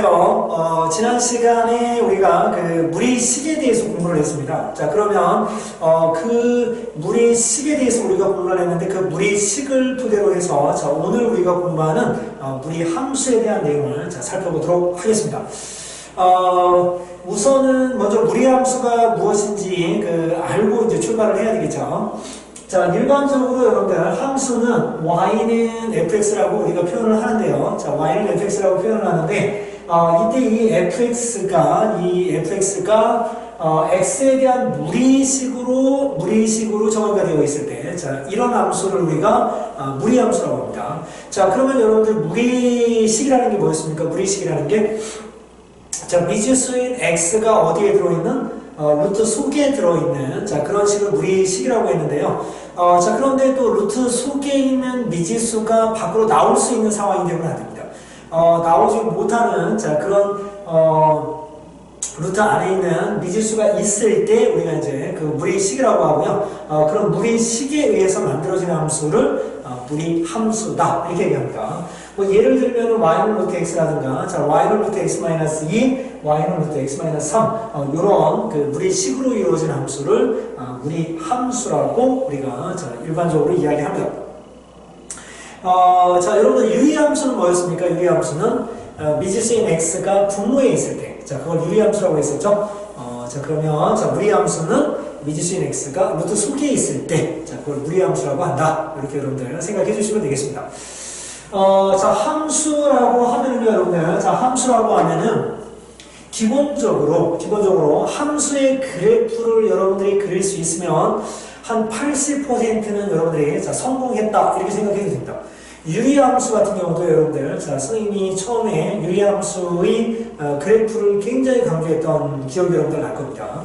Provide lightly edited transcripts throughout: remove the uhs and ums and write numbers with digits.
안녕하세요. 지난 시간에 우리가 그 무리식에 대해서 공부를 했습니다. 자, 그러면 그 무리식에 대해서 우리가 공부를 했는데 그 무리식을 토대로 해서 자, 오늘 우리가 공부하는 무리함수에 대한 내용을 자, 살펴보도록 하겠습니다. 우선은 먼저 무리함수가 무엇인지 알고 이제 출발을 해야 되겠죠. 자, 일반적으로 여러분들 함수는 y는 fx라고 우리가 표현을 하는데요. 자, y는 fx라고 표현을 하는데 이때 이 fx가 x에 대한 무리식으로 정의가 되어 있을 때, 자, 이런 함수를 우리가 무리함수라고 합니다. 자, 그러면 여러분들 무리식이라는 게 뭐였습니까? 무리식이라는 게 자, 미지수인 x가 어디에 들어있는 루트 속에 들어있는 자, 그런 식을 무리식이라고 했는데요. 자, 그런데 또 루트 속에 있는 미지수가 밖으로 나올 수 있는 상황이 되면 안 됩니다. 나오지 못하는 자, 그런 루트 안에 있는 미지수가 있을 때 우리가 이제 그 무리식이라고 하고요. 그런 무리식에 의해서 만들어지는 함수를 무리함수다 이렇게 얘기합니다. 뭐 예를 들면 y는 루트 x라든가 자, y는 루트 x-2, y는 루트 x-3 이런 그 무리식으로 이루어진 함수를 무리함수라고 우리가 자, 일반적으로 이야기합니다. 자, 여러분들 유리함수는 뭐였습니까? 유리함수는 미지수인 x가 분모에 있을 때, 자, 그걸 유리함수라고 했었죠. 자, 그러면 자, 무리함수는 미지수인 x가 루트 속에 있을 때, 자, 그걸 무리함수라고 한다. 이렇게 여러분들 생각해 주시면 되겠습니다. 자, 함수라고 하면은요, 여러분들, 자, 함수라고 하면은 기본적으로 함수의 그래프를 여러분들이 그릴 수 있으면 한 80%는 여러분들이 자, 성공했다 이렇게 생각해도 됩니다. 유리함수 같은 경우도 여러분들 자, 선생님이 처음에 유리함수의 그래프를 굉장히 강조했던 기억이 여러분들 날 겁니다.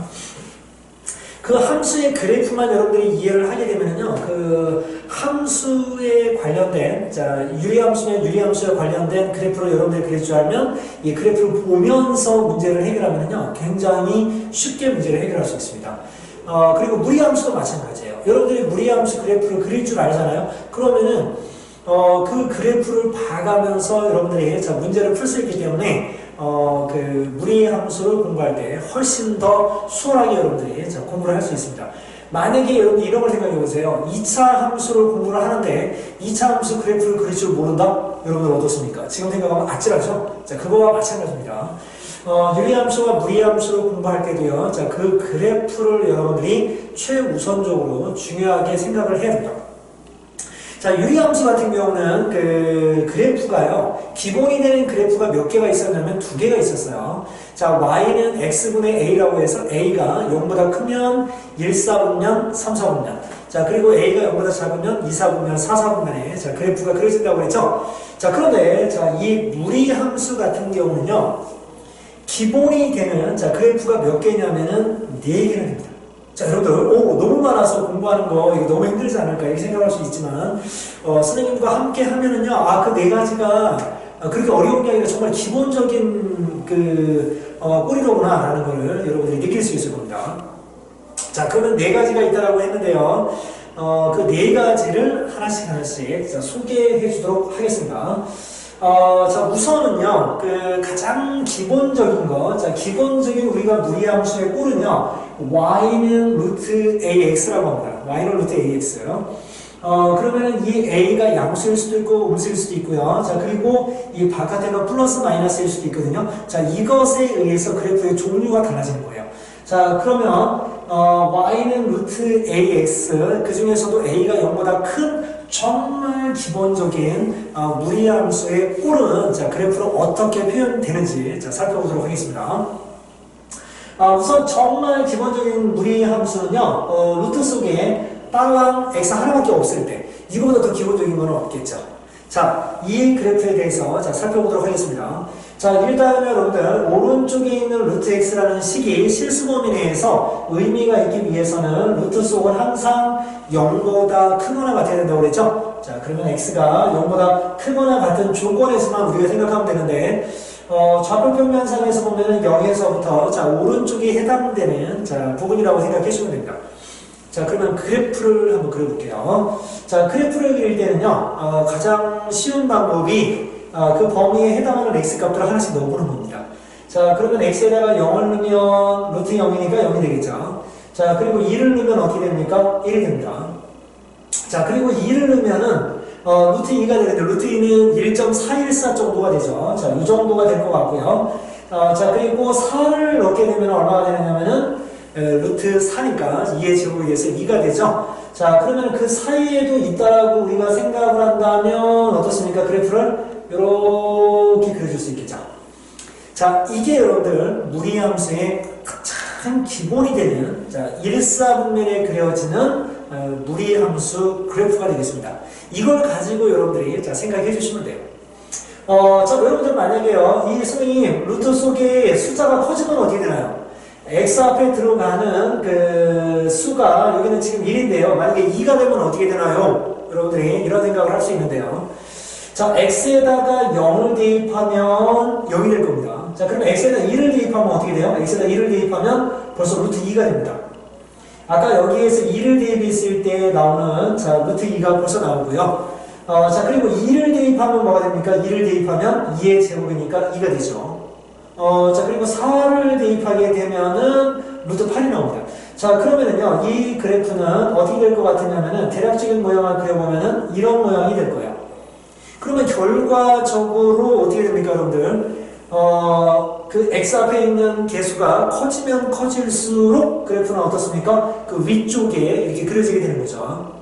그 함수의 그래프만 여러분들이 이해를 하게 되면요, 그 함수에 관련된, 자, 유리함수면 유리함수에 관련된 그래프를 여러분들이 그릴 줄 알면, 이 그래프를 보면서 문제를 해결하면요, 굉장히 쉽게 문제를 해결할 수 있습니다. 그리고 무리함수도 마찬가지예요. 여러분들이 무리함수 그래프를 그릴 줄 알잖아요? 그러면은, 그 그래프를 봐가면서 여러분들이 자, 문제를 풀 수 있기 때문에, 그 무리함수를 공부할 때 훨씬 더 수월하게 여러분들이 자, 공부를 할 수 있습니다. 만약에 여러분들 이런 걸 생각해 보세요. 2차 함수를 공부를 하는데 2차 함수 그래프를 그릴 줄 모른다? 여러분들 어떻습니까? 지금 생각하면 아찔하죠? 자, 그거와 마찬가지입니다. 유리함수와 무리함수를 공부할 때도요. 자, 그 그래프를 여러분들이 최우선적으로 중요하게 생각을 해야 됩니다. 자, 유리함수 같은 경우는 그 그래프가요, 기본이 되는 그래프가 몇 개가 있었냐면 2개가 있었어요. 자, y는 x분의 a라고 해서 a가 0보다 크면 1, 4분면 3, 4분면. 자, 그리고 a가 0보다 작으면 2, 4분면 4, 4분면에 자, 그래프가 그려진다고 그랬죠? 자, 그런데 자, 이 무리함수 같은 경우는요, 기본이 되는 자, 그래프가 몇 개냐면은 4개나 됩니다. 자, 여러분들, 너무 많아서 공부하는 거, 이거 너무 힘들지 않을까, 이렇게 생각할 수 있지만, 선생님과 함께 하면은요, 그 4가지가 그렇게 어려운 게 아니라 정말 기본적인 꼬리로구나, 라는 거를 여러분들이 느낄 수 있을 겁니다. 자, 그러면 4가지가 있다라고 했는데요, 그 4가지를 하나씩 자, so개해 주도록 하겠습니다. 자, 우선은요, 가장 기본적인 거, 자, 기본적인 우리가 무리함수의 꼴은요, y는 루트 ax라고 합니다. y는 루트 ax. 그러면은 이 a가 양수일 수도 있고 음수일 수도 있고요. 자, 그리고 이 바깥에가 플러스 마이너스일 수도 있거든요. 자, 이것에 의해서 그래프의 종류가 달라지는 거예요. 자, 그러면, y는 루트 ax, 그 중에서도 a가 0보다 큰 정말 기본적인 무리함수의 꼴은 자, 그래프로 어떻게 표현되는지 자, 살펴보도록 하겠습니다. 우선 정말 기본적인 무리함수는요, 루트 속에 딸랑 x 하나밖에 없을 때 이거보다 더 기본적인 건 없겠죠. 자, 이 그래프에 대해서 자, 살펴보도록 하겠습니다. 자, 일단은 여러분들 오른쪽에 있는 루트 x라는 식이 실수 범위 내에서 의미가 있기 위해서는 루트 속은 항상 0보다 크거나 같아야 된다고 그랬죠? 자, 그러면 x가 0보다 크거나 같은 조건에서만 우리가 생각하면 되는데, 좌표 평면상에서 보면은 0에서부터 자, 오른쪽이 해당되는 자, 부분이라고 생각해 주시면 됩니다. 자, 그러면 그래프를 한번 그려볼게요. 자, 그래프를 그릴 때는요, 가장 쉬운 방법이 그 범위에 해당하는 x 값들을 하나씩 넣어보는 겁니다. 자, 그러면 x에다가 0을 넣으면 루트 0이니까 0이 되겠죠. 자, 그리고 2를 넣으면 어떻게 됩니까? 1이 됩니다. 자, 그리고 2를 넣으면은 루트 2가 되는데 루트 2는 1.414 정도가 되죠. 자, 이 정도가 될 것 같고요. 자, 그리고 4를 넣게 되면 얼마가 되느냐면은 루트 4니까 2의 제곱에 의해서 2가 되죠. 자, 그러면 그 사이에도 있다라고 우리가 생각을 한다면 어떻습니까? 그래프를 이렇게 그려줄 수 있겠죠. 자, 이게 여러분들 무리함수의 가장 기본이 되는 1사분면에 그려지는 무리함수 그래프가 되겠습니다. 이걸 가지고 여러분들이 생각해 주시면 돼요. 자, 여러분들 만약에요, 이 선생님 루트 속에 숫자가 커지면 어떻게 되나요? x 앞에 들어가는 그 수가 여기는 지금 1인데요. 만약에 2가 되면 어떻게 되나요? 여러분들이 이런 생각을 할 수 있는데요. 자, x에다가 0을 대입하면 0이 될 겁니다. 자, 그러면 x에다 1을 대입하면 어떻게 돼요? x에다 1을 대입하면 벌써 루트 2가 됩니다. 아까 여기에서 2를 대입했을 때 나오는 루트 2가 벌써 나오고요. 자, 그리고 2를 대입하면 뭐가 됩니까? 2를 대입하면 2의 제곱이니까 2가 되죠. 자, 그리고 4를 대입하게 되면은 루트 8이 나옵니다. 자, 그러면은요, 이 그래프는 어떻게 될 것 같으냐면은 대략적인 모양을 그려보면은 이런 모양이 될 거예요. 그러면 결과적으로 어떻게 됩니까, 여러분들? 그 x 앞에 있는 개수가 커지면 커질수록 그래프는 어떻습니까? 그 위쪽에 이렇게 그려지게 되는 거죠.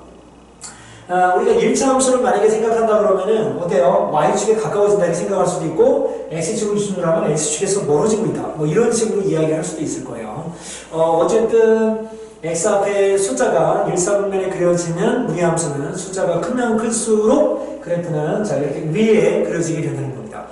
우리가 1차 함수를 만약에 생각한다 그러면은 어때요? y축에 가까워진다 이렇게 생각할 수도 있고 x축을 기준으로 하면 x축에서 멀어지고 있다 뭐 이런 식으로 이야기할 수도 있을 거예요. 어쨌든 x 앞에 숫자가 1사분면에 그려지는 무리함수는 숫자가 크면 클수록 그래프는 이렇게 위에 그려지게 된다는 겁니다.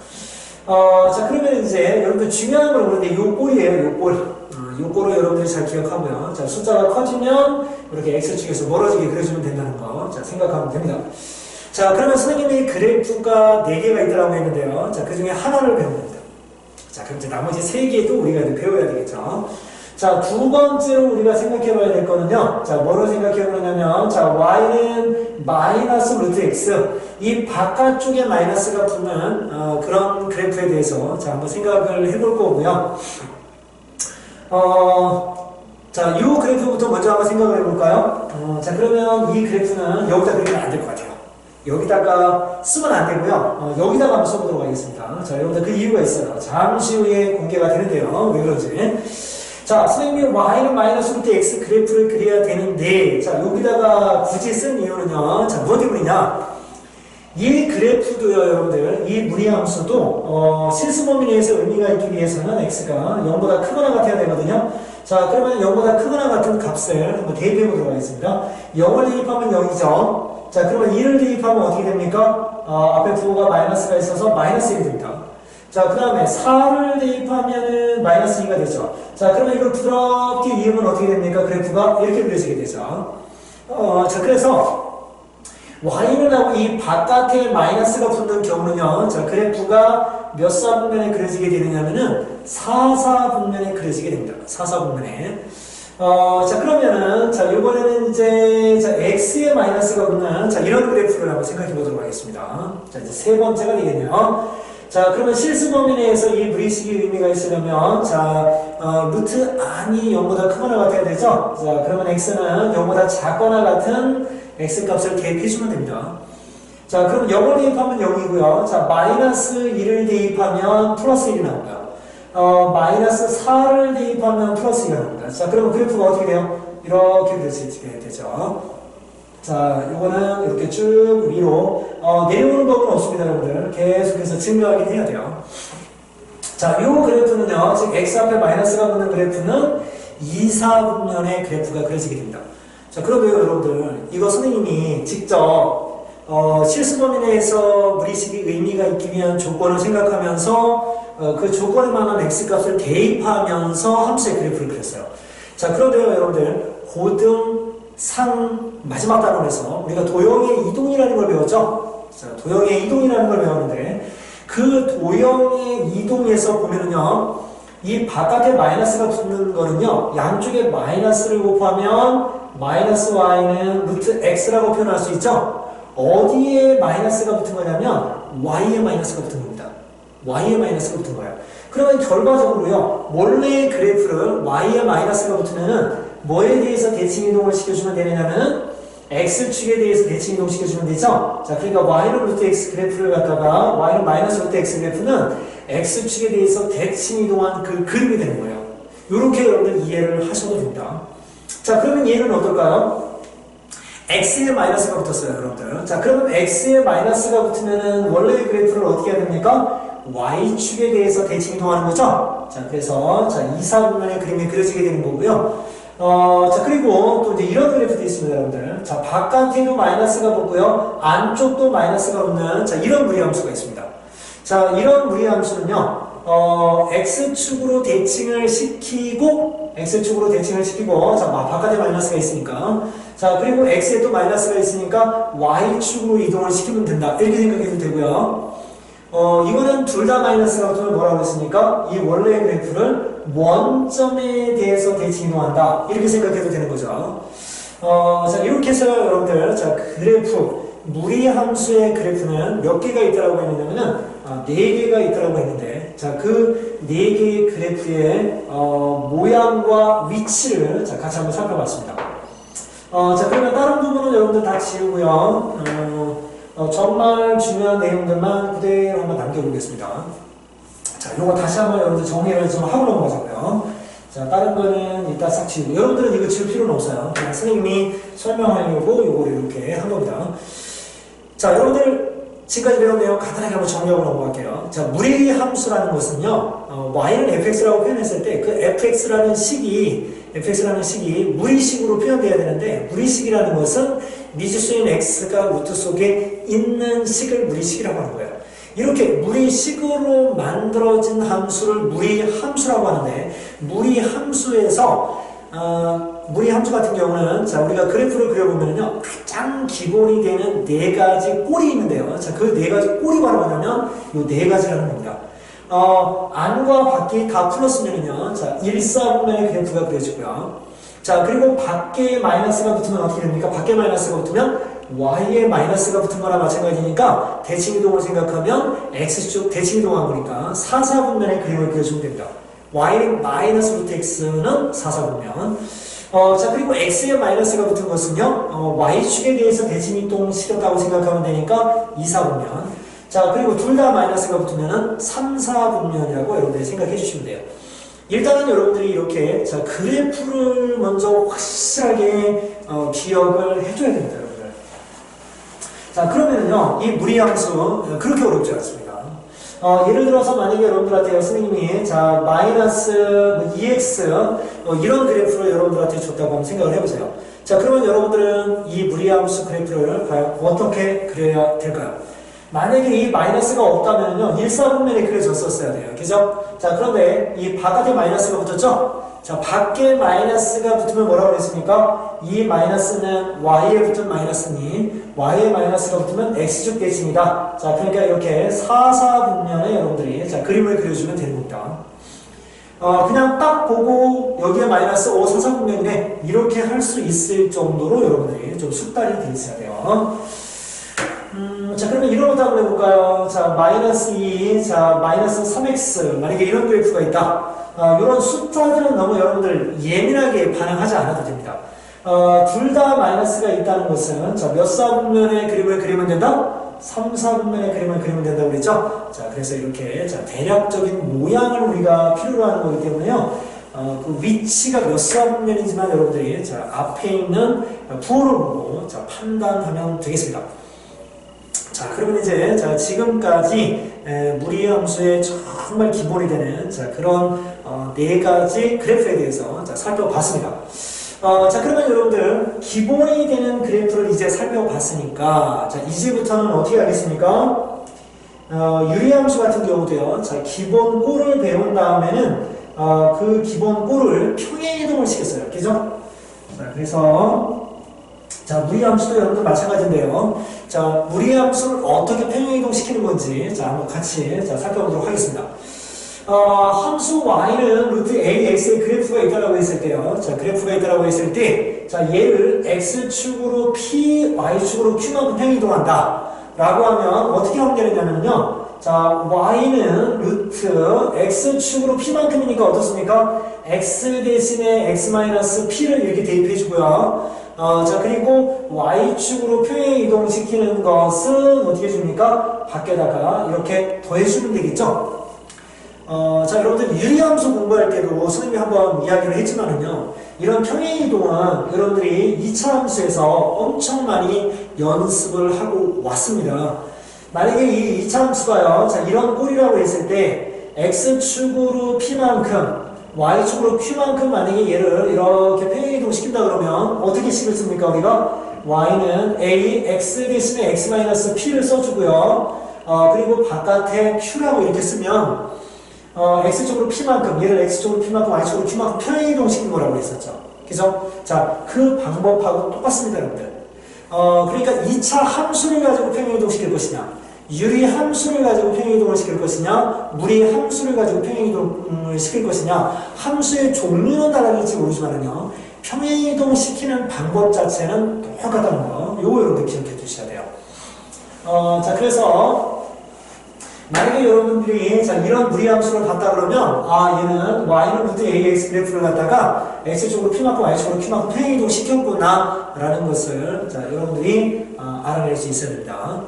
자, 그러면 이제 여러분들 중요한 건 그런데 요 꼴이에요. 요 꼴. 요거를 여러분들이 잘 기억하고요. 자, 숫자가 커지면 이렇게 x축에서 멀어지게 그려주면 된다는 거. 자, 생각하면 됩니다. 자, 그러면 선생님이 그래프가 4개가 있다고 했는데요. 자, 그 중에 하나를 배운 겁니다. 자, 그럼 이제 나머지 3개도 우리가 배워야 되겠죠. 자, 두 번째로 우리가 생각해 봐야 될 거는요. 자, 뭐로 생각해 보냐면, 자, y는 마이너스 루트 x. 이 바깥쪽에 마이너스가 붙는, 그런 그래프에 대해서, 자, 한번 생각을 해볼 거고요. 자, 이 그래프부터 먼저 한번 생각을 해볼까요? 자, 그러면 이 그래프는 여기다 그리면 안 될 것 같아요. 여기다가 쓰면 안 되고요. 여기다가 한번 써보도록 하겠습니다. 자, 여러분들 그 이유가 있어요. 잠시 후에 공개가 되는데요. 왜 그런지. 자, 선생님이 y는 마이너스 루트 x 그래프를 그려야 되는데, 자, 여기다가 굳이 쓴 이유는요. 자, 무엇 때문이냐? 이 그래프도요, 여러분들, 이 무리함수도 실수 범위 내에서 의미가 있기 위해서는 x가 0보다 크거나 같아야 되거든요. 자, 그러면 0보다 크거나 같은 값을 한번 대입해 보도록 하겠습니다. 0을 대입하면 0이죠. 자, 그러면 2를 대입하면 어떻게 됩니까? 앞에 부호가 마이너스가 있어서 마이너스 1이 됩니다. 자, 그 다음에 4를 대입하면은 마이너스 2가 되죠. 자, 그러면 이걸 부드럽게 이으면 어떻게 됩니까? 그래프가 이렇게 그려지게 되죠. 자, 그래서 y는 하고 이 바깥에 마이너스가 붙는 경우는요, 자, 그래프가 몇 사분면에 그려지게 되느냐면은 4사분면에 그려지게 됩니다. 4사분면에. 자, 그러면은, 자, 이번에는 이제, 자, x에 마이너스가 붙는, 자, 이런 그래프를 한번 생각해 보도록 하겠습니다. 자, 이제 세 번째가 되겠네요. 자, 그러면 실수 범위 내에서 이 무리식이 의미가 있으려면, 자, 루트 안이 0보다 크거나 같아야 되죠? 자, 그러면 x는 0보다 작거나 같은 x값을 대입해주면 됩니다. 자, 그럼 0을 대입하면 0이고요. 자, 마이너스 1을 대입하면 플러스 1이 나오고요. 마이너스 4를 대입하면 플러스 2가 나옵니다. 자, 그러면 그래프가 어떻게 돼요? 이렇게 그려지게 되죠. 자, 요거는 이렇게 쭉 위로, 내려오는 법은 없습니다, 여러분들. 계속해서 증명하긴 해야 돼요. 자, 요 그래프는요, 즉, x 앞에 마이너스가 붙는 그래프는 2사분면의 그래프가 그려지게 됩니다. 자, 그러면 여러분들, 이거 선생님이 직접, 실수 범위 내에서 무리식이 의미가 있기 위한 조건을 생각하면서, 그 조건에 만한 x값을 대입하면서 함수의 그래프를 그렸어요. 자, 그런데요, 여러분들, 고등, 상, 마지막 단원에서 우리가 도형의 이동이라는 걸 배웠죠? 자, 도형의 이동이라는 걸 배웠는데, 그 도형의 이동에서 보면은요, 이 바깥에 마이너스가 붙는 거는요, 양쪽에 마이너스를 곱하면 마이너스 y는 루트 x라고 표현할 수 있죠? 어디에 마이너스가 붙은 거냐면 y의 마이너스가 붙은 겁니다. y의 마이너스가 붙은 거예요. 그러면 결과적으로요, 원래의 그래프를 y의 마이너스가 붙으면은 뭐에 대해서 대칭 이동을 시켜주면 되느냐면은 x축에 대해서 대칭 이동 시켜주면 되죠? 자, 그러니까 y는 루트 x 그래프를 갖다가 y는 마이너스 루트 x 그래프는 x축에 대해서 대칭 이동한 그 그림이 되는 거예요. 이렇게 여러분들 이해를 하셔도 됩니다. 자, 그러면 얘는 어떨까요? x의 마이너스가 붙었어요, 여러분들. 자, 그러면 x의 마이너스가 붙으면은 원래의 그래프를 어떻게 해야 됩니까? y축에 대해서 대칭 이동하는 거죠? 자, 그래서, 자, 2, 4분면의 그림이 그려지게 되는 거고요. 자, 그리고 또 이제 이런 그래프도 있습니다, 여러분들. 자, 바깥에도 마이너스가 붙고요. 안쪽도 마이너스가 붙는, 자, 이런 무리함수가 있습니다. 자, 이런 무리함수는요, x축으로 대칭을 시키고, 자, 바깥에 마이너스가 있으니까. 자, 그리고 x에 또 마이너스가 있으니까 y축으로 이동을 시키면 된다. 이렇게 생각해도 되고요. 이거는 둘 다 마이너스가 붙으면 뭐라고 했습니까? 이 원래의 그래프를 원점에 대해서 대칭 이동한다. 이렇게 생각해도 되는 거죠. 자, 이렇게 해서 여러분들, 자, 그래프, 무리함수의 그래프는 몇 개가 있다라고 했냐면은, 4개가 있다라고 했는데, 자, 그 4개의 그래프의, 모양과 위치를, 자, 같이 한번 살펴봤습니다. 자, 그러면 다른 부분은 여러분들 다 지우고요. 정말 중요한 내용들만 그대로 한번 남겨보겠습니다. 자, 요거 다시 한번 여러분들 정리를 좀 하고 넘어가자고요. 자, 다른 거는 이따 싹 지우고. 여러분들은 이거 지울 필요는 없어요. 그냥 선생님이 설명하려고 요거를 이렇게 한 겁니다. 자, 여러분들 지금까지 배운 내용 간단하게 한번 정리하고 넘어갈게요. 자, 무리함수라는 것은요, y는 fx라고 표현했을 때 그 fx라는 식이 무리식으로 표현되어야 되는데, 무리식이라는 것은 미지수인 x가 루트 속에 있는 식을 무리식이라고 하는 거예요. 이렇게 무리식으로 만들어진 함수를 무리함수라고 하는데, 무리함수 같은 경우는, 자, 우리가 그래프를 그려보면요, 가장 기본이 되는 4가지 꼴이 있는데요. 자, 그 4가지 꼴이 바로 뭐냐면, 요 4가지라는 겁니다. 안과 밖이 다 플러스면은요, 자, 1, 4분면의 그래프가 그려지고요. 자, 그리고 밖에 마이너스가 붙으면 어떻게 됩니까? 밖에 마이너스가 붙으면 y에 마이너스가 붙은 거나 마찬가지니까 대칭 이동을 생각하면 x축 대칭 이동한 거니까 4, 4분면의 그림을 그려주면 됩니다. y 마이너스 루트 x는 4, 4분면. 자, 그리고 x에 마이너스가 붙은 것은요, y축에 대해서 대칭 이동 시켰다고 생각하면 되니까 2, 4분면. 자, 그리고 둘 다 마이너스가 붙으면은 3, 4분면이라고 여러분들이 생각해 주시면 돼요. 일단은 여러분들이 이렇게, 자, 그래프를 먼저 확실하게 기억을 해줘야 됩니다, 여러분들. 자, 그러면은요, 이 무리함수 그렇게 어렵지 않습니다. 예를 들어서 만약에 여러분들한테 선생님이, 자, 마이너스 2x 이런 그래프를 여러분들한테 줬다고 한번 생각을 해보세요. 자, 그러면 여러분들은 이 무리함수 그래프를 과연 어떻게 그려야 될까요? 만약에 이 마이너스가 없다면요, 1, 4분면에 그려졌었어야 돼요. 그죠? 자, 그런데 이 바깥에 마이너스가 붙었죠? 자, 밖에 마이너스가 붙으면 뭐라고 그랬습니까? 이 마이너스는 y에 붙은 마이너스니, y에 마이너스가 붙으면 x축 대칭이다. 자, 그러니까 이렇게 4, 4분면에 여러분들이, 자, 그림을 그려주면 되는 겁니다. 그냥 딱 보고 여기에 마이너스 5, 4, 4분면이네. 이렇게 할 수 있을 정도로 여러분들이 좀 숙달이 돼 있어야 돼요. 자, 그러면 이런 것도 한번 해볼까요? 자, 마이너스 2, 자, 마이너스 3x. 만약에 이런 그래프가 있다. 이런 숫자들은 너무 여러분들 예민하게 반응하지 않아도 됩니다. 둘 다 마이너스가 있다는 것은, 자, 몇 사분면의 그림을 그리면 된다? 3, 4분면의 그림을 그리면 된다고 그랬죠? 자, 그래서 이렇게, 자, 대략적인 모양을 우리가 필요로 하는 거기 때문에요. 그 위치가 몇 사분면이지만 여러분들이, 자, 앞에 있는 부호를 보고, 자, 판단하면 되겠습니다. 자, 그러면 이제, 자, 지금까지 무리함수의 정말 기본이 되는, 자, 그런 4가지 그래프에 대해서, 자, 살펴봤습니다. 자, 그러면 여러분들 기본이 되는 그래프를 이제 살펴봤으니까, 자, 이제부터는 어떻게 하겠습니까? 유리함수 같은 경우도요, 자, 기본 꼴을 배운 다음에는 그 기본 꼴을 평행이동을 시켰어요. 그죠? 자, 그래서 자, 무리함수도 여러분들 마찬가지인데요. 자, 무리함수를 어떻게 평행이동 시키는 건지, 자, 한번 같이, 자, 살펴보도록 하겠습니다. 함수 y는 루트 ax의 그래프가 있다라고 했을 때요. 자, 그래프가 있다라고 했을 때, 자, 얘를 x축으로 p, y축으로 q만큼 평행이동한다. 라고 하면 어떻게 하면 되느냐면요. 자, y는 루트 x축으로 p만큼이니까 어떻습니까? x 대신에 x-p를 이렇게 대입해 주고요. 자, 그리고 y축으로 표현 이동시키는 것은 어떻게 해줍니까? 밖에다가 이렇게 더해주면 되겠죠? 자, 여러분들 유리함수 공부할 때도 선생님이 한번 이야기를 했지만은요, 이런 평행 이동은 여러분들이 2차 함수에서 엄청 많이 연습을 하고 왔습니다. 만약에 이 2차 함수가요, 자, 이런 꼴이라고 했을 때, x축으로 p만큼, y축으로 q만큼 만약에 얘를 이렇게 평행 이동 시킨다 그러면 어떻게 식을 씁니까, 우리가? y는 a, x 대신에 x-p를 써주고요. 그리고 바깥에 q라고 이렇게 쓰면, x축으로 p만큼, 얘를 x축으로 p만큼, y축으로 q만큼 평행이동 시킨 거라고 했었죠. 그죠? 자, 그 방법하고 똑같습니다, 여러분들. 그러니까 2차 함수를 가지고 평행이동 시킬 것이냐, 유리 함수를 가지고 평행이동을 시킬 것이냐, 무리 함수를 가지고 평행이동을 시킬 것이냐, 함수의 종류는 달라질지 모르지만은요, 평행이동 시키는 방법 자체는 똑같다는 거, 요거 여러분들 기억해 두셔야 돼요. 자, 그래서 만약에 여러분들이 자, 이런 무리함수를 갖다 그러면 얘는 y는 루트 ax 그래프를 갖다가 x축으로 p만큼 y축으로 q만큼 평행이동 시켰구나 라는 것을 자, 여러분들이 알아낼 수 있어야 됩니다.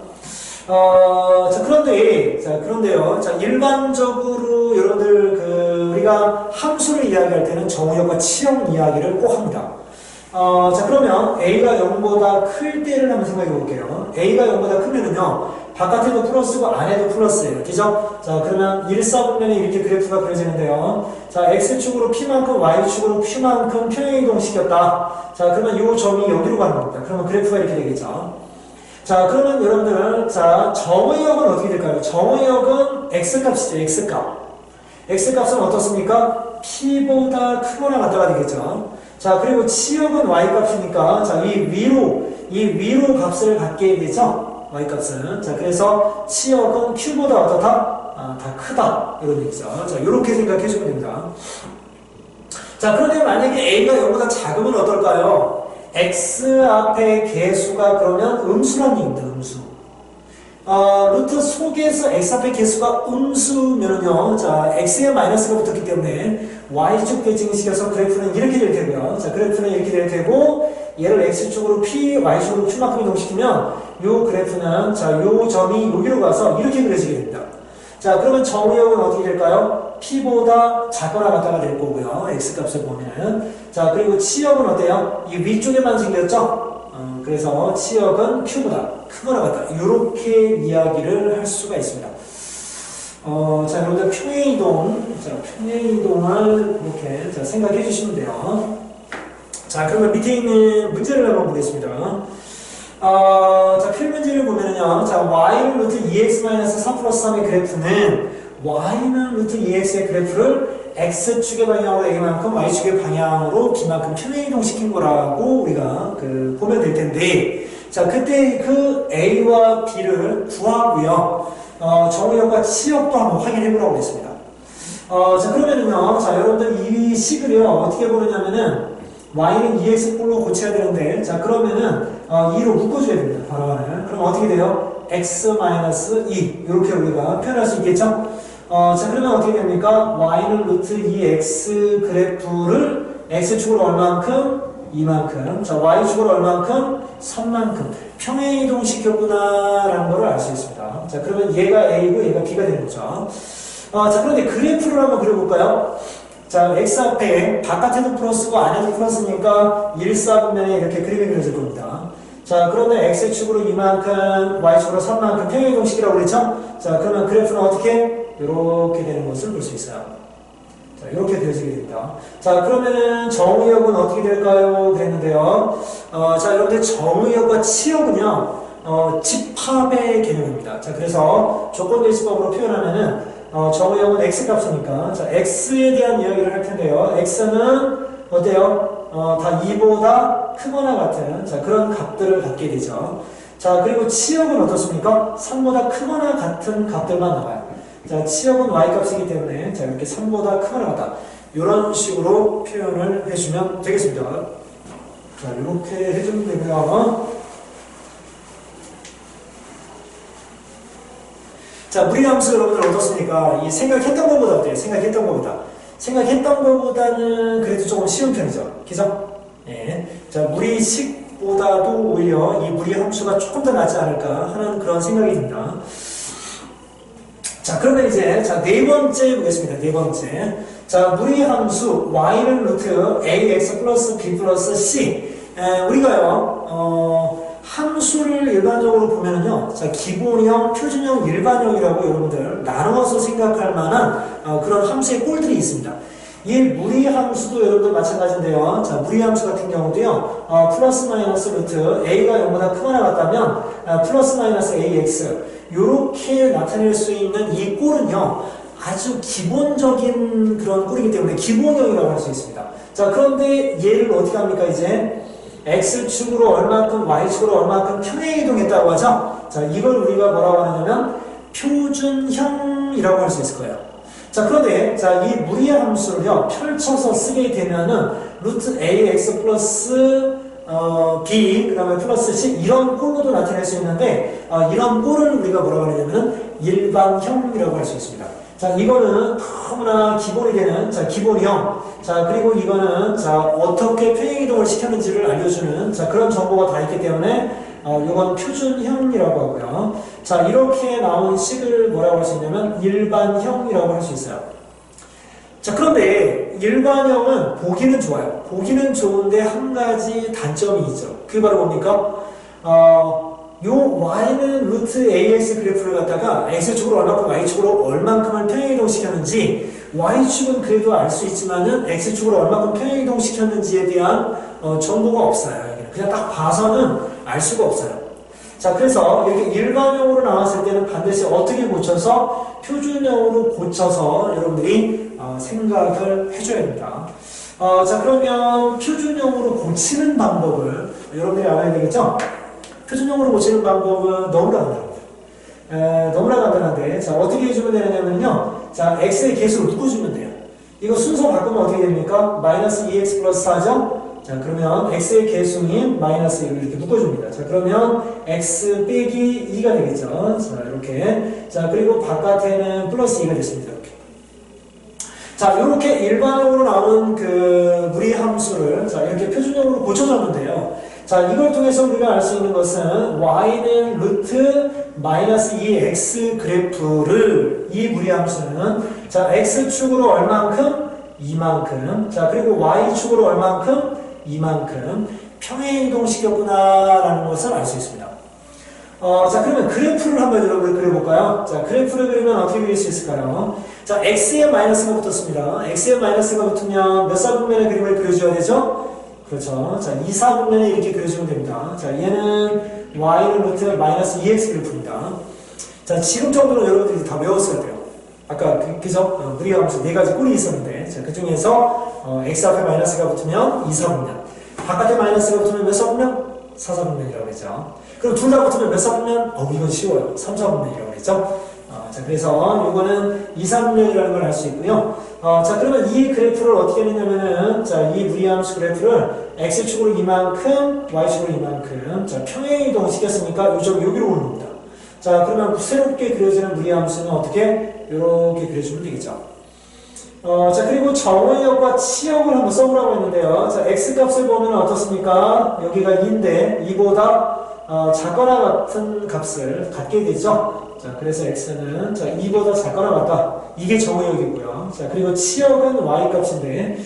자, 그런데요. 자, 일반적으로 여러분들 우리가 함수를 이야기할 때는 정의역과 치역 이야기를 꼭 합니다. 자, 그러면 a가 0보다 클 때를 한번 생각해 볼게요. a가 0보다 크면은요, 바깥에도 플러스고 안에도 플러스예요. 그죠? 자, 그러면 1사분면에 이렇게 그래프가 그려지는데요. 자, x축으로 p만큼 y축으로 q만큼 평행이동 시켰다. 자, 그러면 이 점이 여기로 가는 겁니다. 그러면 그래프가 이렇게 되겠죠. 자, 그러면 여러분들, 자, 정의역은 어떻게 될까요? 정의역은 x값이죠, x값. x값은 어떻습니까? p보다 크거나 같다가 되겠죠. 자, 그리고 치역은 y값이니까, 자, 이 위로 값을 갖게 되죠. y값은. 자, 그래서 치역은 q보다 어떻다? 다 크다. 이런 얘기죠. 자, 이렇게 생각해 주면 됩니다. 자, 그런데 만약에 a가 0보다 작으면 어떨까요? x 앞에 개수가 그러면 음수란 얘기입니다. 음수. 루트 속에서 x 앞에 개수가 음수면은요, 자, x에 마이너스가 붙었기 때문에 y축 대칭시켜서 그래프는 이렇게 될 테고요. 자, 그래프는 이렇게 될 테고, 얘를 x축으로 p, y축으로 q만큼 이동시키면 요 그래프는, 자, 요 점이 여기로 가서 이렇게 그려지게 됩니다. 자, 그러면 정의역은 어떻게 될까요? p보다 작거나 같다가 될 거고요. x값을 보면은. 자, 그리고 치역은 어때요? 이 위쪽에만 생겼죠? 그래서 치역은 q보다 크거나 같다. 이렇게 이야기를 할 수가 있습니다. 자, 여러분들 평행이동을 이렇게 자, 생각해 주시면 돼요. 자, 그러면 밑에 있는 문제를 한번 보겠습니다. 자, 필문제를 보면은요, 자, y는 루트 2x-3 플러스 3의 그래프는 y는 루트 2x의 그래프를 x축의 방향으로 a만큼 y축의 방향으로 b만큼 평행이동 시킨 거라고 우리가 보면 될 텐데, 자, 그때 그 a와 b를 구하고요, 정의역과 치역도 한번 확인해 보라고 했습니다. 자, 그러면은요, 자, 여러분들 이 식을요, 어떻게 보느냐면은 y는 2x꼴로 고쳐야 되는데, 자, 그러면은 2로 묶어줘야 됩니다. 바로바로. 그럼 어떻게 돼요? x-2 이렇게 우리가 표현할 수 있겠죠? 자, 그러면 어떻게 됩니까? y는 루트 2x 그래프를 x축으로 얼만큼? 2만큼. 자, y축으로 얼만큼? 3만큼. 평행이동 시켰구나 라는 걸 알 수 있습니다. 자, 그러면 얘가 a고 얘가 b가 되는 거죠. 자, 그런데 그래프를 한번 그려볼까요? 자, x 앞에 바깥에도 플러스고 안에도 플러스니까 1사분면에 이렇게 그림이 그려질 겁니다. 자, 그러면 x축으로 2만큼, y축으로 3만큼 평행이동식이라고 그랬죠? 자, 그러면 그래프는 어떻게? 이렇게 되는 것을 볼 수 있어요. 자, 이렇게 되어지게 됩니다. 자, 그러면은 정의역은 어떻게 될까요? 그랬는데요. 자, 여러분들 정의역과 치역은요, 집합의 개념입니다. 자, 그래서 조건대시법으로 표현하면은, 정의역은 x값이니까, 자, x에 대한 이야기를 할 텐데요. x는 어때요? 다 2보다 크거나 같은, 자, 그런 값들을 갖게 되죠. 자, 그리고 치역은 어떻습니까? 3보다 크거나 같은 값들만 나와요. 자, 치역은 y값이기 때문에, 자, 이렇게 3보다 크거나 같다. 이런 식으로 표현을 해주면 되겠습니다. 자, 이렇게 해주면 되고요. 자, 무리함수 여러분들 어떻습니까? 이 생각했던 것보다 어때요? 생각했던 것보다. 생각했던 것보다는 그래도 조금 쉬운 편이죠. 그죠? 예. 자, 무리식보다도 오히려 이 무리함수가 조금 더 낫지 않을까 하는 그런 생각이 듭니다. 자, 그러면 이제, 자, 네 번째 보겠습니다. 네 번째. 자, 무리함수 y는 루트 ax 플러스 b 플러스 c. 우리가요, 함수를 일반적으로 보면은요, 자, 기본형, 표준형, 일반형이라고 여러분들 나눠서 생각할 만한 그런 함수의 꼴들이 있습니다. 이 무리함수도 여러분들 마찬가지인데요. 자, 무리함수 같은 경우도요, 플러스 마이너스 루트 a가 0보다 크거나 같다면 플러스 마이너스 ax 요렇게 나타낼 수 있는 이 꼴은요, 아주 기본적인 그런 꼴이기 때문에 기본형이라고 할 수 있습니다. 자, 그런데 얘를 어떻게 합니까, 이제? X축으로 얼만큼, Y축으로 얼만큼 평행이동했다고 하죠? 자, 이걸 우리가 뭐라고 하느냐면, 표준형이라고 할 수 있을 거예요. 자, 그런데, 자, 이 무리의 함수를요, 펼쳐서 쓰게 되면은, 루트 AX 플러스, B, 그 다음에 플러스 C, 이런 꼴로도 나타낼 수 있는데, 이런 꼴을 우리가 뭐라고 하냐면은, 일반형이라고 할 수 있습니다. 자, 이거는 너무나 기본이 되는, 자, 기본형. 자, 그리고 이거는, 자, 어떻게 평행이동을 시켰는지를 알려주는, 자, 그런 정보가 다 있기 때문에, 이건 표준형이라고 하고요. 자, 이렇게 나온 식을 뭐라고 할 수 있냐면, 일반형이라고 할 수 있어요. 자, 그런데, 일반형은 보기는 좋아요. 보기는 좋은데, 한 가지 단점이 있죠. 그게 바로 뭡니까? 요 y는 루트 ax 그래프를 갖다가 x축으로 얼만큼 y축으로 얼만큼을 평행이동 시켰는지 y축은 그래도 알 수 있지만은 x축으로 얼만큼 평행이동 시켰는지에 대한 정보가 없어요. 그냥 딱 봐서는 알 수가 없어요. 자, 그래서 이렇게 일반형으로 나왔을 때는 반드시 어떻게 고쳐서 표준형으로 고쳐서 여러분들이 생각을 해줘야 됩니다. 자, 그러면 표준형으로 고치는 방법을 여러분들이 알아야 되겠죠? 표준형으로 고치는 방법은 너무나 간단합니다. 너무나 간단한데, 자, 어떻게 해주면 되느냐면요. 자, x의 개수를 묶어주면 돼요. 이거 순서 바꾸면 어떻게 됩니까? 마이너스 2x 플러스 4죠? 자, 그러면 x의 개수인 마이너스 1을 이렇게 묶어줍니다. 자, 그러면 x 빼기 2가 되겠죠? 자, 이렇게. 자, 그리고 바깥에는 플러스 2가 됐습니다. 이렇게. 자, 이렇게 일반형으로 나오는 그 무리함수를, 자, 이렇게 표준형으로 고쳐주면 돼요. 자, 이걸 통해서 우리가 알 수 있는 것은 y는 루트 마이너스 2x 그래프를 이 무리함수는 자, x축으로 얼만큼? 이만큼. 자, 그리고 y축으로 얼만큼? 이만큼 평행이동 시켰구나라는 것을 알 수 있습니다. 자, 그러면 그래프를 한번 여러분 그려볼까요? 자, 그래프를 그리면 어떻게 그릴 수 있을까요? 자, x에 마이너스가 붙었습니다. x에 마이너스가 붙으면 몇 사분면의 그림을 그려줘야 되죠? 그렇죠. 자, 2, 4분면에 이렇게 그려주면 됩니다. 자, 얘는 y는 루트 마이너스 2x 그래프입니다. 자, 지금 정도는 여러분들이 다 외웠어야 돼요. 아까 그죠? 무리함수 네 가지 꼴이 있었는데, 자, 그 중에서 x 앞에 마이너스가 붙으면 2, 4분면, 바깥에 마이너스가 붙으면 몇 사분면? 4, 4분면이라고 했죠. 그럼 둘 다 붙으면 몇 사분면? 이건 쉬워요. 3, 4분면이라고 했죠. 자, 그래서 이거는 2, 3분면이라는 걸 알 수 있고요. 자, 그러면 이 그래프를 어떻게 했냐면은, 자, 이 무리함수 그래프를 x축으로 이만큼, y축으로 이만큼, 자, 평행이동 시켰으니까 요점 여기로 오는 겁니다. 자, 그러면 새롭게 그려지는 무리함수는 어떻게? 이렇게 그려주면 되겠죠. 자, 그리고 정의역과 치역을 한번 써보라고 했는데요. 자, x값을 보면 어떻습니까? 여기가 2인데, 2보다 작거나 같은 값을 갖게 되죠. 자, 그래서 x는 자 2보다 작거나 같다. 이게 정의역이고요. 자, 그리고 치역은 y 값인데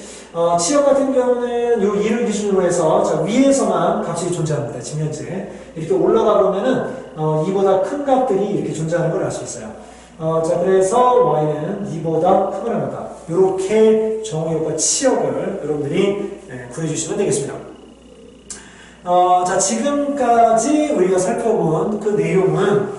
치역 같은 경우는 요 2를 기준으로 해서 자, 위에서만 값이 존재합니다. 지금 현재 이렇게 올라가 보면은 2보다 큰 값들이 이렇게 존재하는 걸 알 수 있어요. 자, 그래서 y는 2보다 크거나 같다. 이렇게 정의역과 치역을 여러분들이 구해주시면 되겠습니다. 자, 지금까지 우리가 살펴본 그 내용은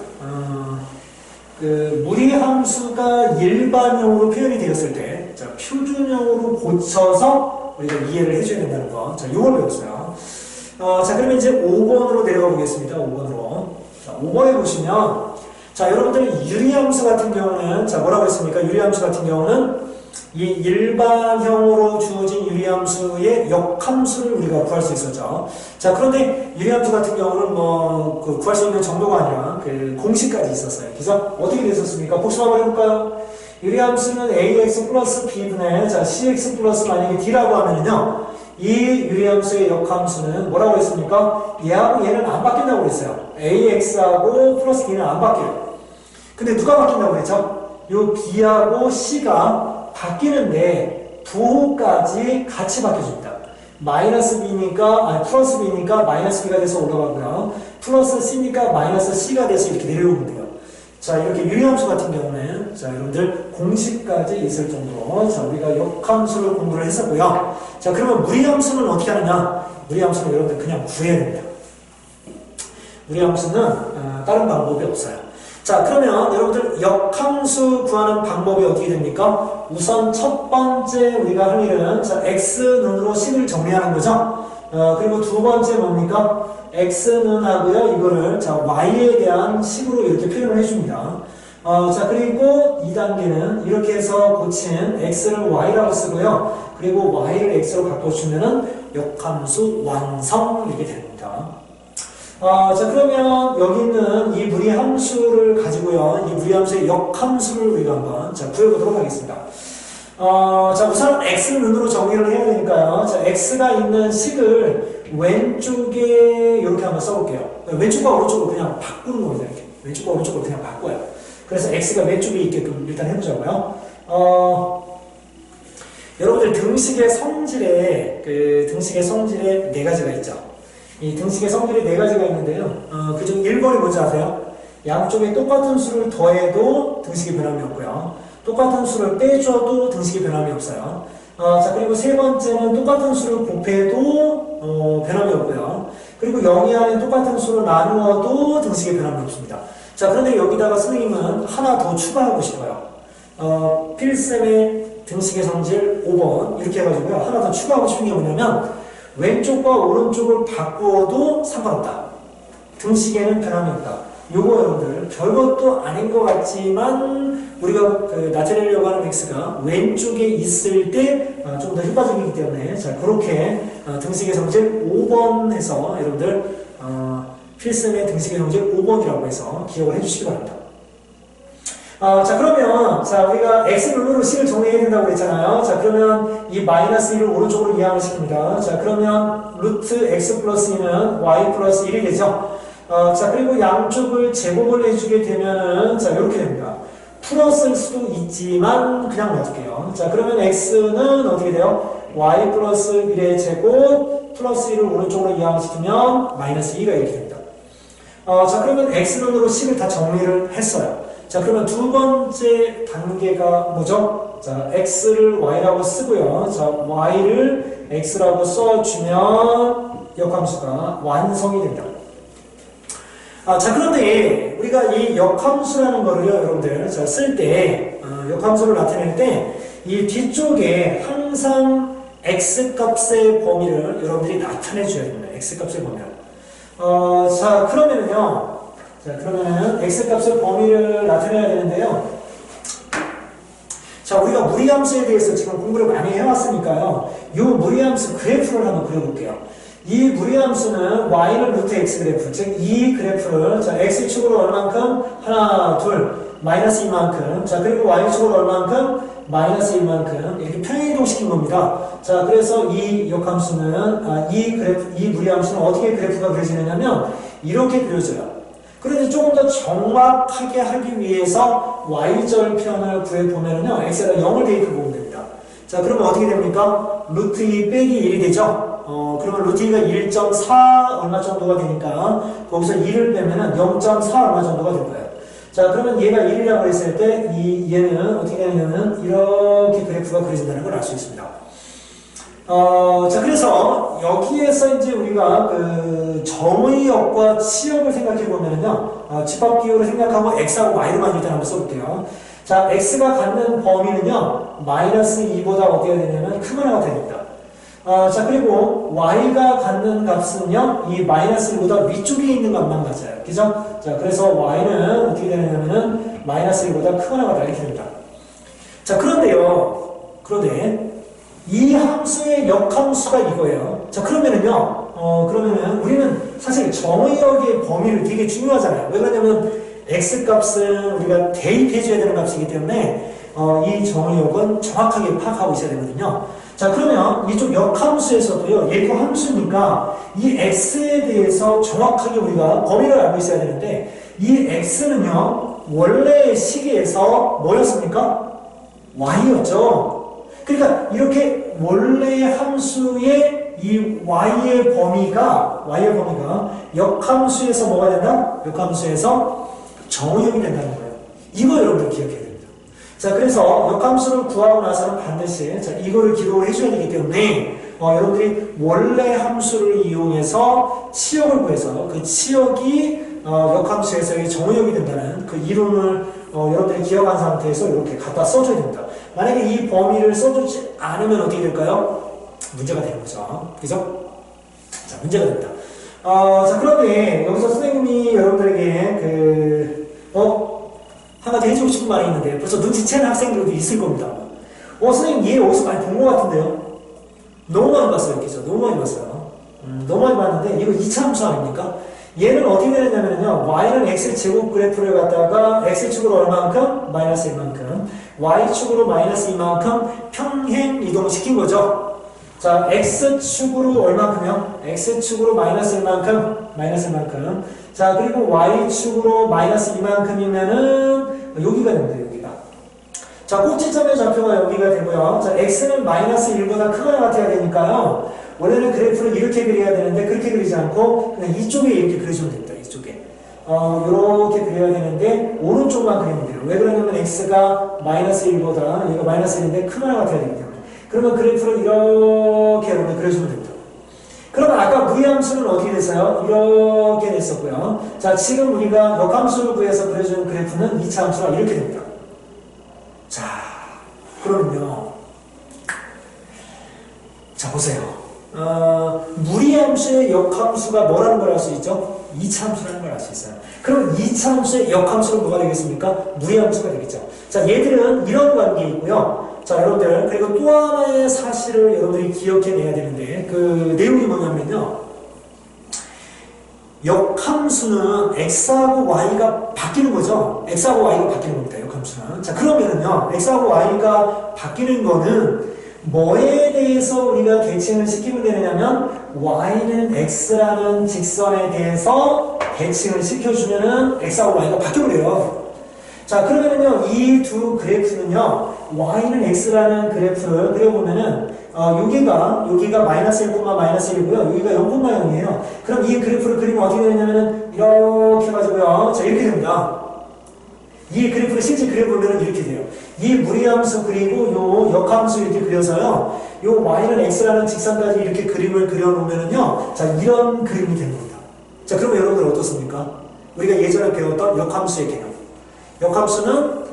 그 무리함수가 일반형으로 표현이 되었을 때, 자, 표준형으로 고쳐서 우리가 이해를 해줘야 된다는 거. 자, 요걸 배웠어요. 자, 그러면 이제 5번으로 내려가 보겠습니다. 5번으로. 자, 5번에 보시면, 자, 여러분들 유리함수 같은 경우는, 자, 뭐라고 했습니까? 유리함수 같은 경우는 이 일반형으로 주어진 유리함수의 역함수를 우리가 구할 수 있었죠. 자, 그런데 유리함수 같은 경우는 뭐 구할 수 있는 정도가 아니라 그 공식까지 있었어요. 그래서 어떻게 됐었습니까? 복습 한번 해볼까요? 유리함수는 ax 플러스 b분의 자 cx 플러스 만약에 d라고 하면요, 이 유리함수의 역함수는 뭐라고 했습니까? 얘하고 얘는 안 바뀐다고 그랬어요. ax하고 플러스 d는 안 바뀌어요. 근데 누가 바뀐다고 그랬죠? 요 b하고 c가 바뀌는데 부호까지 같이 바뀌어줍니다. 마이너스 b니까, 아니 플러스 b니까 마이너스 b가 돼서 올라가고요. 플러스 c니까 마이너스 c가 돼서 이렇게 내려오면 돼요. 자, 이렇게 유리함수 같은 경우는, 자, 여러분들 공식까지 있을 정도로, 자, 우리가 역함수를 공부를 했었고요. 자, 그러면 무리함수는 어떻게 하느냐? 무리함수는 여러분들 그냥 구해야 됩니다. 무리함수는 다른 방법이 없어요. 자, 그러면 여러분들 역함수 구하는 방법이 어떻게 됩니까? 우선 첫 번째 우리가 할 일은, 자, x는으로 식을 정리하는 거죠. 그리고 두 번째 뭡니까? x는 하고요, 이거를, 자, y에 대한 식으로 이렇게 표현을 해줍니다. 자, 그리고 2단계는 이렇게 해서 고친 x를 y라고 쓰고요. 그리고 y를 x로 바꿔주면은 역함수 완성, 이렇게 됩니다. 자, 그러면 여기 있는 이 무리함수를 가지고요, 이 무리함수의 역함수를 우리가 한번, 자, 구해보도록 하겠습니다. 자, 우선 x는으로 정리를 해야 되니까요. 자, x가 있는 식을 왼쪽에 이렇게 한번 써볼게요. 왼쪽과 오른쪽으로 그냥 바꾸는 겁니다. 이렇게. 왼쪽과 오른쪽으로 그냥 바꿔요. 그래서 x가 몇 쪽에 있게끔 일단 해보자고요. 여러분들 등식의 성질에, 등식의 성질에 네 가지가 있죠. 이 등식의 성질이 네 가지가 있는데요. 그중 1번이 뭔지 아세요? 양쪽에 똑같은 수를 더해도 등식의 변함이 없고요. 똑같은 수를 빼줘도 등식의 변함이 없어요. 자, 그리고 세 번째는 똑같은 수를 곱해도 변함이 없고요. 그리고 0이 아닌 똑같은 수를 나누어도 등식의 변함이 없습니다. 자, 그런데 여기다가 선생님은 하나 더 추가하고 싶어요. 필셈의 등식의 성질 5번 이렇게 해가지고요. 하나 더 추가하고 싶은 게 뭐냐면, 왼쪽과 오른쪽을 바꾸어도 상관없다. 등식에는 변함이 없다. 요거 여러분들 별것도 아닌 것 같지만 우리가 나타내려고 하는 x가 왼쪽에 있을 때 좀 더 효과적이기 때문에, 자, 그렇게 등식의 성질 5번 해서 여러분들 필셈의 등식의 성질 5번이라고 해서 기억을 해주시기 바랍니다. 자, 그러면, 자, 우리가 x룰로 식을 정리해야 된다고 그랬잖아요. 자, 그러면 이 마이너스 1을 오른쪽으로 이항을 시킵니다. 자, 그러면 루트 x 플러스 2는 y 플러스 1이 되죠. 자, 그리고 양쪽을 제곱을 해주게 되면은, 자, 이렇게 됩니다. 풀었을 수도 있지만, 그냥 놔둘게요. 자, 그러면 x는 어떻게 돼요? y 플러스 1의 제곱, 플러스 1을 오른쪽으로 이항시키면, 마이너스 2가 이렇게 됩니다. 자, 그러면 x는으로 식을 다 정리를 했어요. 자, 그러면 두 번째 단계가 뭐죠? 자, x를 y라고 쓰고요. 자, y를 x라고 써주면 역함수가 완성이 됩니다. 자, 그런데 우리가 이 역함수라는 거를요, 여러분들, 자, 쓸 때, 역함수를 나타낼 때, 이 뒤쪽에 항상 x값의 범위를 여러분들이 나타내 줘야 됩니다. x값의 범위를. 자, 그러면은요, 자, 그러면은 x값의 범위를 나타내야 되는데요. 자, 우리가 무리함수에 대해서 지금 공부를 많이 해왔으니까요. 이 무리함수 그래프를 한번 그려볼게요. 이 무리함수는 y는 루트 x 그래프, 즉 이 그래프를, 자, x축으로 얼만큼? 하나, 둘, 마이너스 2만큼. 자, 그리고 y축으로 얼만큼? 마이너스 1만큼. 이렇게 평행이동시킨 겁니다. 자, 그래서 이 역함수는, 이 무리함수는 어떻게 그래프가 그려지느냐면 이렇게 그려져요. 그런데 조금 더 정확하게 하기 위해서 y절편을 구해보면요, x에다 0을 대입해 보면 됩니다. 자, 그러면 어떻게 됩니까? 루트 2 빼기 1이 되죠? 그러면 루트 2가 1.4 얼마 정도가 되니까 거기서 2를 빼면은 0.4 얼마 정도가 될 거예요. 자, 그러면 얘가 1이라고 했을 때 얘는 어떻게 되냐면 이렇게 그래프가 그려진다는 걸 알 수 있습니다. 자, 그래서 여기에서 이제 우리가 정의역과 치역을 생각해 보면은요, 집합기호를 생각하고 x하고 y로만 일단 한번 써볼게요. 자, x가 갖는 범위는요, 마이너스 2보다 어떻게 되냐면 크거나 같아야 됩니다. 자, 그리고 y가 갖는 값은요, 이 마이너스 1보다 위쪽에 있는 값만 맞아요. 그죠? 자, 그래서 y는 어떻게 되냐면은 마이너스 1보다 크거나 같다 이렇게 됩니다. 자, 그런데요, 그런데 이 함수의 역함수가 이거예요. 자, 그러면은요, 그러면은 우리는 사실 정의역의 범위를 되게 중요하잖아요. 왜 그러냐면 x값은 우리가 대입해줘야 되는 값이기 때문에 이 정의역은 정확하게 파악하고 있어야 되거든요. 자, 그러면 이쪽 역함수에서도요, 얘도 함수니까 이 x에 대해서 정확하게 우리가 범위를 알고 있어야 되는데 이 x는요, 원래 시계에서 뭐였습니까? y였죠. 그러니까 이렇게 원래 함수의 이 y의 범위가 역함수에서 뭐가 된다? 역함수에서 정의역이 된다는 거예요. 이거 여러분들 기억해야 됩니다. 자, 그래서 역함수를 구하고 나서는 반드시 이거를 기록을 해줘야 되기 때문에 여러분들이 원래 함수를 이용해서 치역을 구해서 그 치역이 역함수에서의 정의역이 된다는 그 이론을 여러분들이 기억한 상태에서 이렇게 갖다 써줘야 됩니다. 만약에 이 범위를 써주지 않으면 어떻게 될까요? 문제가 되는 거죠. 그죠? 자, 문제가 됩니다. 자, 그런데 여기서 선생님이 여러분들에게 한마디 해주고 싶은 말이 있는데 벌써 눈치채는 학생들도 있을 겁니다. 선생님 얘 어디서 많이 본 것 같은데요? 너무 많이 봤어요. 그죠? 너무 많이 봤어요. 너무 많이 봤는데 이거 2차 함수 아닙니까? 얘는 어떻게 되느냐면요, y는 x제곱 그래프를 갖다가 x축으로 얼만큼? 마이너스 1만큼, y축으로 마이너스 2만큼 평행 이동시킨 거죠. 자, x축으로 얼만큼요? x축으로 마이너스 1만큼, 마이너스 1만큼. 자, 그리고 y축으로 마이너스 2만큼이면은 여기가 됩니다, 여기가. 자, 꼭지점의 좌표가 여기가 되고요. 자, x는 마이너스 1보다 크거나 같아야 되니까요. 원래는 그래프를 이렇게 그려야 되는데 그렇게 그리지 않고 그냥 이쪽에 이렇게 그려주면 됩니다. 이쪽에. 이렇게 그려야 되는데 오른쪽만 그리면 돼요. 왜 그러냐면 x가 마이너스 1보다 얘가 마이너스 1인데 크거나 같아야 되기 때문에. 그러면 그래프를 이렇게 여러분 그려주면 됩니다. 그러면 아까 무리함수는 어떻게 됐어요? 이렇게 됐었고요. 자, 지금 우리가 역함수를 구해서 그려주는 그래프는 2차 함수가 이렇게 됩니다. 자, 그러면요. 자, 보세요. 무리함수의 역함수가 뭐라는 걸 알 수 있죠? 2차 함수라는 걸 알 수 있어요. 그럼 2차 함수의 역함수는 뭐가 되겠습니까? 무리함수가 되겠죠. 자, 얘들은 이런 관계에 있고요. 자, 여러분들, 그리고 또 하나의 사실을 여러분들이 기억해내야 되는데, 그 내용이 뭐냐면요. 역함수는 x하고 y가 바뀌는 거죠. x하고 y가 바뀌는 겁니다. 역함수는. 자, 그러면은요, x하고 y가 바뀌는 거는 뭐에 대해서 우리가 대칭을 시키면 되느냐면 y는 x라는 직선에 대해서 대칭을 시켜주면은 x하고 y가 바뀌어버려요. 자, 그러면은요, 이 두 그래프는요, y는 x라는 그래프를 그려보면은 여기가 마이너스 1, 마이너스 1이고요. 여기가 0,0이에요. 그럼 이 그래프를 그리면 어떻게 되냐면은 이렇게 해가지고요. 자, 이렇게 됩니다. 이 그래프를 실제 그려보면 이렇게 돼요. 이 무리함수 그리고 요 역함수 이렇게 그려서요. 요 y는 x라는 직선까지 이렇게 그림을 그려놓으면은요. 자, 이런 그림이 되는 겁니다. 자, 그러면 여러분들 어떻습니까? 우리가 예전에 배웠던 역함수의 개념. 역함수는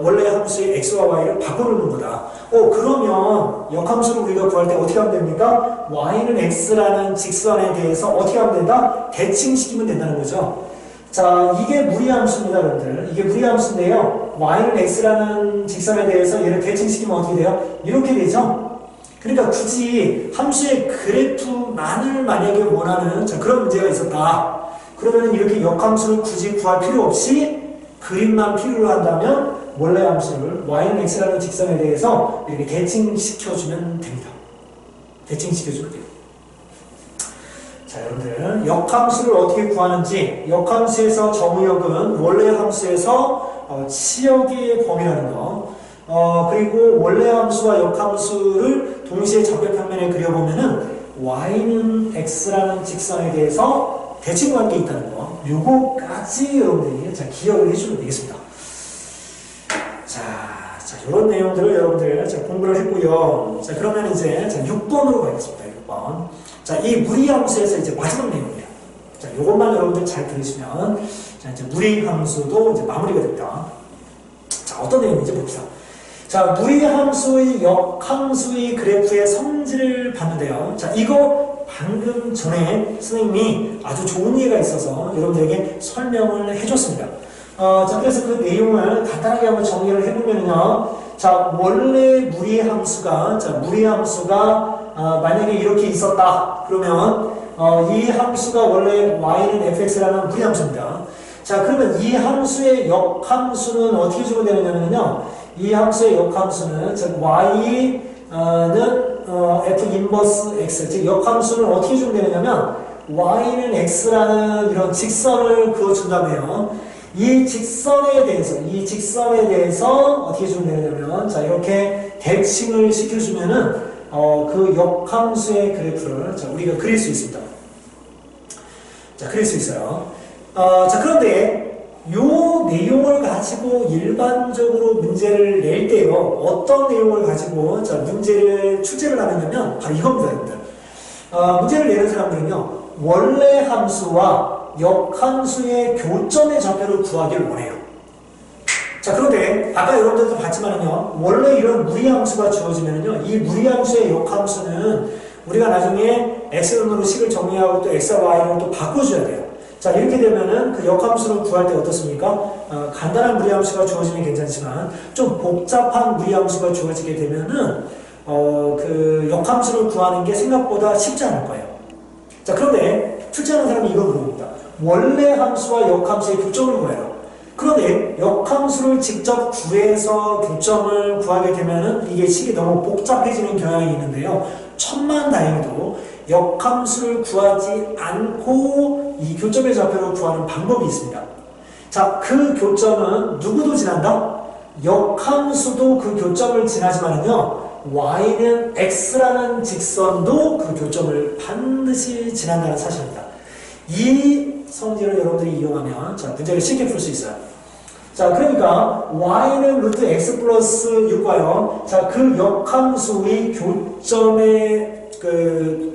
원래 함수의 x와 y를 바꿔놓는 거다. 그러면 역함수를 우리가 구할 때 어떻게 하면 됩니까? y는 x라는 직선에 대해서 어떻게 하면 된다? 대칭시키면 된다는 거죠. 자, 이게 무리함수입니다, 여러분들. 이게 무리함수인데요. y는 x라는 직선에 대해서 얘를 대칭시키면 어떻게 돼요? 이렇게 되죠? 그러니까 굳이 함수의 그래프만을 만약에 원하는 그런 문제가 있었다. 그러면 이렇게 역함수를 굳이 구할 필요 없이 그림만 필요로 한다면 원래 함수를 y는 x라는 직선에 대해서 이렇게 대칭시켜주면 됩니다. 대칭시켜주면 돼요. 자, 여러분들 역함수를 어떻게 구하는지, 역함수에서 정의역은 원래 함수에서 치역의 범위라는 거, 그리고 원래 함수와 역함수를 동시에 좌표평면에 그려보면은 y는 x라는 직선에 대해서 대칭관계에 있다는 거, 요거까지 여러분들이 기억을 해주면 되겠습니다. 자, 이런 내용들을 여러분들 공부를 했고요. 자, 그러면 이제 6번으로 가겠습니다. 6번. 자, 이 무리함수에서 이제 마지막 내용이에요. 자, 요것만 여러분들 잘 들으시면, 자, 이제 무리함수도 이제 마무리가 됩니다. 자, 어떤 내용인지 봅시다. 자, 무리함수의 역함수의 그래프의 성질을 봤는데요. 자, 이거 방금 전에 선생님이 아주 좋은 예가 있어서 여러분들에게 설명을 해줬습니다. 자, 그래서 그 내용을 간단하게 한번 정리를 해보면요. 자, 원래 무리의 함수가, 만약에 이렇게 있었다. 그러면, 이 함수가 원래 y는 fx라는 무리 함수입니다. 자, 그러면 이 함수의 역함수는 어떻게 주면 되느냐면요. 이 함수의 역함수는, 즉, y는, f 인버스 x, 즉, 역함수는 어떻게 주면 되느냐면, y는 x라는 이런 직선을 그어준다며요. 이 직선에 대해서 어떻게 주면 되냐면, 자, 이렇게 대칭을 시켜주면은, 그 역함수의 그래프를, 자, 우리가 그릴 수 있습니다. 자, 그릴 수 있어요. 자, 그런데, 요 내용을 가지고 일반적으로 문제를 낼 때요, 어떤 내용을 가지고, 자, 출제를 하느냐면, 바로 이겁니다, 여러분들. 문제를 내는 사람들은요, 원래 함수와 역함수의 교점의 좌표를 구하길 원해요. 자, 그런데 아까 여러분들도 봤지만은요, 원래 이런 무리함수가 주어지면은요, 이 무리함수의 역함수는 우리가 나중에 x론으로 식을 정리하고 또 x와 y로 또 바꿔줘야 돼요. 자, 이렇게 되면은 그 역함수를 구할 때 어떻습니까? 간단한 무리함수가 주어지면 괜찮지만 좀 복잡한 무리함수가 주어지게 되면은 그 역함수를 구하는 게 생각보다 쉽지 않을 거예요. 자, 그런데 출제하는 사람이 이거 물어봅니다. 원래 함수와 역함수의 교점을 구해요. 그런데 역함수를 직접 구해서 교점을 구하게 되면은 이게 식이 너무 복잡해지는 경향이 있는데요. 천만다행히도 역함수를 구하지 않고 이 교점의 좌표를 구하는 방법이 있습니다. 자, 그 교점은 누구도 지난다? 역함수도 그 교점을 지나지만은요, y는 x라는 직선도 그 교점을 반드시 지난다는 사실입니다. 이 성질을 여러분들이 이용하면, 자, 문제를 쉽게 풀 수 있어요. 자, 그러니까 y는 루트 x 플러스 6과요. 자, 그 역함수의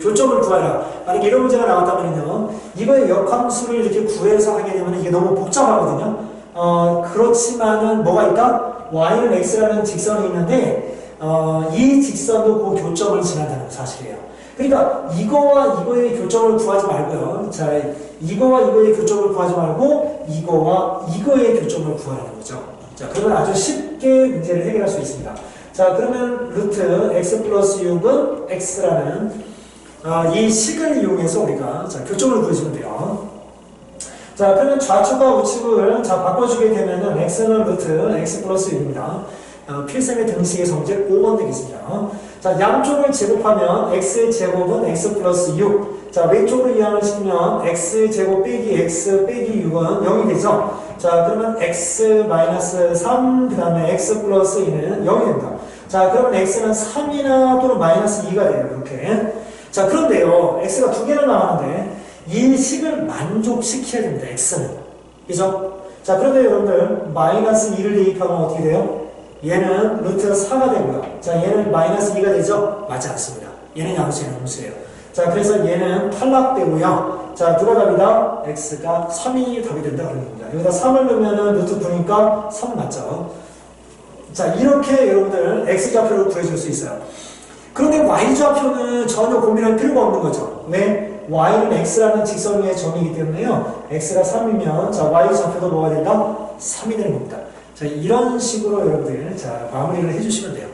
교점을 구하라. 만약에 이런 문제가 나왔다면요, 이거의 역함수를 이렇게 구해서 하게 되면 이게 너무 복잡하거든요. 그렇지만은 뭐가 있다? y는 x라는 직선이 있는데, 이 직선도 그 교점을 지난다는 사실이에요. 그러니까 이거와 이거의 교점을 구하지 말고요. 자, 이거와 이거의 교점을 구하지 말고 이거와 이거의 교점을 구하라는 거죠. 자, 그러면 아주 쉽게 문제를 해결할 수 있습니다. 자, 그러면 루트 x 플러스 6은 x라는 이 식을 이용해서 우리가 자, 교점을 구해주면 돼요. 자, 그러면 좌측과 우측을 자, 바꿔주게 되면은 x는 루트 x 플러스 6입니다. 필셈의 등식의 성질 5번 되겠습니다. 자, 양쪽을 제곱하면 x의 제곱은 x 플러스 6. 자, 왼쪽으로 이항을 시키면 x 제곱 빼기 x 빼기 6은 0이 되죠. 자, 그러면 x 마이너스 3, 그 다음에 x 플러스 2는 0이 됩니다. 자, 그러면 x는 3이나 또는 마이너스 2가 돼요. 이렇게. 자, 그런데요, x가 두 개나 나왔는데 이 식을 만족시켜야 됩니다. x는. 그죠? 자, 그런데 여러분들 마이너스 2를 대입하면 어떻게 돼요? 얘는 루트 4가 되고요. 자, 얘는 마이너스 2가 되죠? 맞지 않습니다. 얘는 양수예요, 음수예요. 자, 그래서 얘는 탈락되고요. 자, 누가 답이다? x가 3이 답이 된다 그런 겁니다. 여기다 3을 넣으면은 루트 9니까 3 맞죠? 자, 이렇게 여러분들 x좌표를 구해줄 수 있어요. 그런데 y좌표는 전혀 고민할 필요가 없는 거죠. 왜? y는 x라는 직선 위의 점이기 때문에요. x가 3이면 자, y좌표도 뭐가 된다? 3이 되는 겁니다. 자, 이런 식으로 여러분들 자, 마무리를 해주시면 돼요.